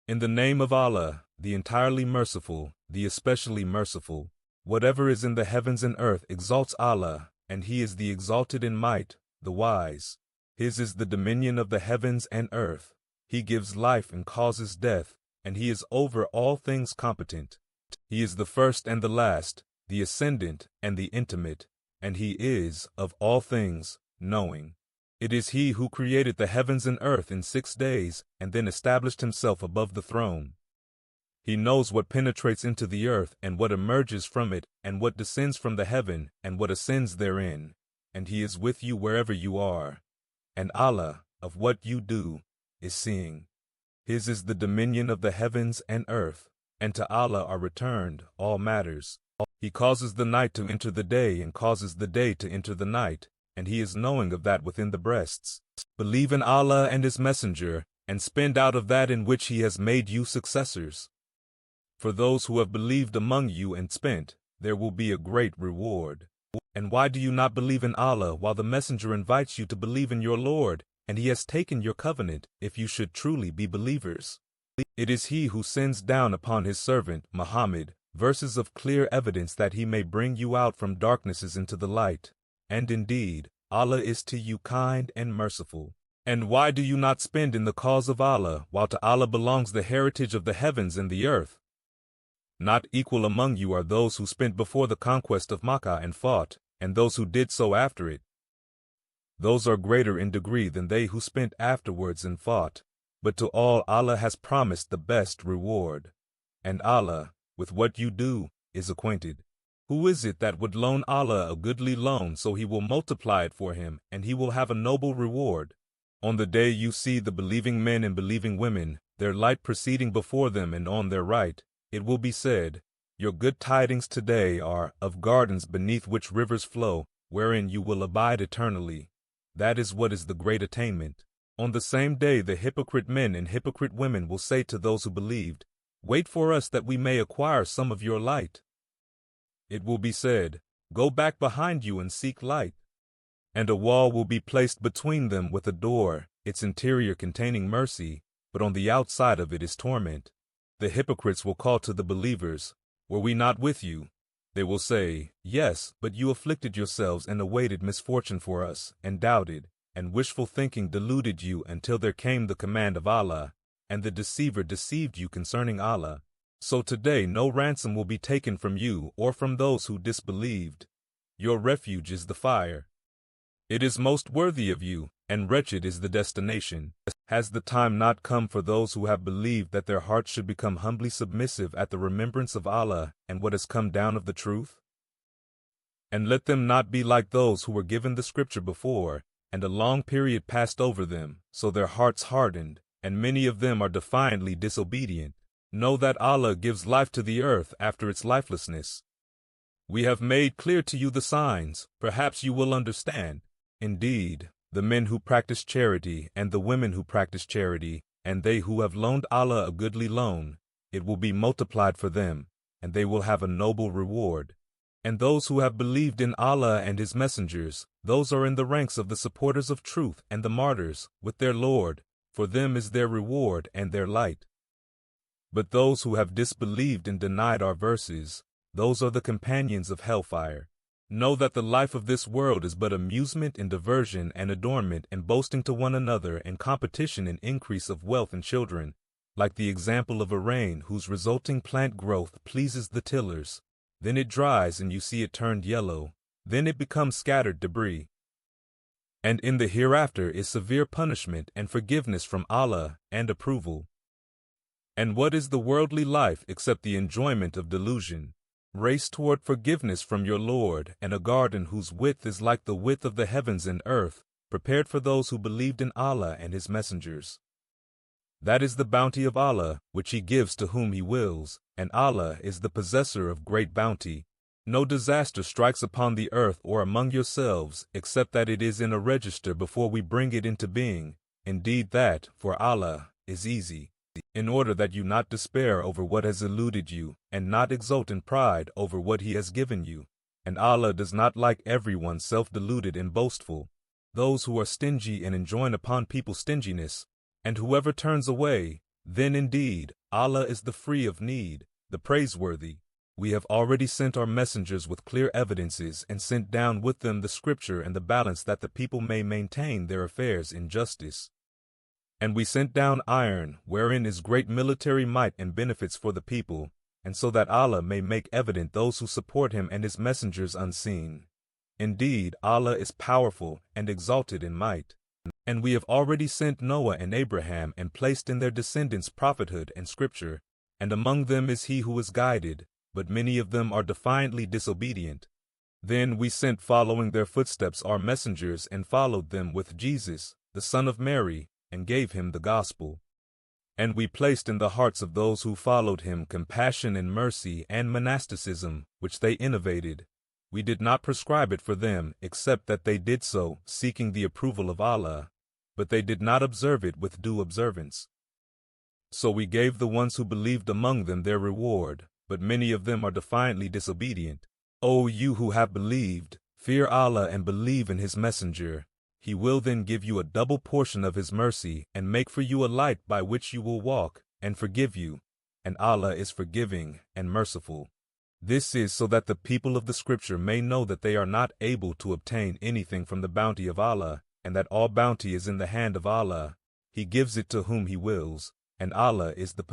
In the name of Allah, the entirely merciful, the especially merciful. Whatever is in the heavens and earth exalts Allah, and He is the exalted in might, the wise. His is the dominion of the heavens and earth. He gives life and causes death, and He is over all things competent. He is the first and the last, the ascendant and the intimate, and He is, of all things, knowing. It is He who created the heavens and earth in 6 days, and then established Himself above the throne. He knows what penetrates into the earth and what emerges from it, and what descends from the heaven and what ascends therein, and He is with you wherever you are. And Allah, of what you do, is seeing. His is the dominion of the heavens and earth, and to Allah are returned all matters. He causes the night to enter the day and causes the day to enter the night, and He is knowing of that within the breasts. Believe in Allah and His Messenger, and spend out of that in which He has made you successors. For those who have believed among you and spent, there will be a great reward. And why do you not believe in Allah while the Messenger invites you to believe in your Lord, and He has taken your covenant, if you should truly be believers? It is He who sends down upon His servant, Muhammad, verses of clear evidence that He may bring you out from darknesses into the light. And indeed, Allah is to you kind and merciful. And why do you not spend in the cause of Allah, while to Allah belongs the heritage of the heavens and the earth? Not equal among you are those who spent before the conquest of Makkah and fought, and those who did so after it. Those are greater in degree than they who spent afterwards and fought. But to all Allah has promised the best reward. And Allah, with what you do, is acquainted. Who is it that would loan Allah a goodly loan so He will multiply it for him, and he will have a noble reward? On the day you see the believing men and believing women, their light proceeding before them and on their right, it will be said, your good tidings today are of gardens beneath which rivers flow, wherein you will abide eternally. That is what is the great attainment. On the same day the hypocrite men and hypocrite women will say to those who believed, wait for us that we may acquire some of your light. It will be said, go back behind you and seek light. And a wall will be placed between them with a door, its interior containing mercy, but on the outside of it is torment. The hypocrites will call to the believers, were we not with you? They will say, yes, but you afflicted yourselves and awaited misfortune for us, and doubted, and wishful thinking deluded you until there came the command of Allah, and the deceiver deceived you concerning Allah. So today no ransom will be taken from you or from those who disbelieved. Your refuge is the fire. It is most worthy of you, and wretched is the destination. Has the time not come for those who have believed that their hearts should become humbly submissive at the remembrance of Allah and what has come down of the truth? And let them not be like those who were given the scripture before, and a long period passed over them, so their hearts hardened, and many of them are defiantly disobedient. Know that Allah gives life to the earth after its lifelessness. We have made clear to you the signs, perhaps you will understand. Indeed, the men who practice charity and the women who practice charity, and they who have loaned Allah a goodly loan, it will be multiplied for them, and they will have a noble reward. And those who have believed in Allah and His messengers, those are in the ranks of the supporters of truth and the martyrs, with their Lord, for them is their reward and their light. But those who have disbelieved and denied our verses, those are the companions of hellfire. Know that the life of this world is but amusement and diversion and adornment and boasting to one another and competition and increase of wealth and children, like the example of a rain whose resulting plant growth pleases the tillers. Then it dries and you see it turned yellow, then it becomes scattered debris. And in the hereafter is severe punishment and forgiveness from Allah and approval. And what is the worldly life except the enjoyment of delusion? Race toward forgiveness from your Lord, and a garden whose width is like the width of the heavens and earth, prepared for those who believed in Allah and His messengers. That is the bounty of Allah, which He gives to whom He wills, and Allah is the possessor of great bounty. No disaster strikes upon the earth or among yourselves, except that it is in a register before we bring it into being. Indeed that, for Allah, is easy. In order that you not despair over what has eluded you, and not exult in pride over what He has given you. And Allah does not like everyone self-deluded and boastful, those who are stingy and enjoin upon people stinginess. And whoever turns away, then indeed, Allah is the free of need, the praiseworthy. We have already sent our messengers with clear evidences and sent down with them the scripture and the balance that the people may maintain their affairs in justice. And we sent down iron, wherein is great military might and benefits for the people, and so that Allah may make evident those who support him and his messengers unseen. Indeed, Allah is powerful and exalted in might. And we have already sent Noah and Abraham and placed in their descendants prophethood and scripture, and among them is he who is guided, but many of them are defiantly disobedient. Then we sent following their footsteps our messengers and followed them with Jesus, the son of Mary, and gave him the gospel. And we placed in the hearts of those who followed him compassion and mercy and monasticism, which they innovated. We did not prescribe it for them, except that they did so, seeking the approval of Allah, but they did not observe it with due observance. So we gave the ones who believed among them their reward, but many of them are defiantly disobedient. O you who have believed, fear Allah and believe in his messenger. He will then give you a double portion of his mercy and make for you a light by which you will walk, and forgive you. And Allah is forgiving and merciful. This is so that the people of the scripture may know that they are not able to obtain anything from the bounty of Allah, and that all bounty is in the hand of Allah. He gives it to whom he wills, and Allah is the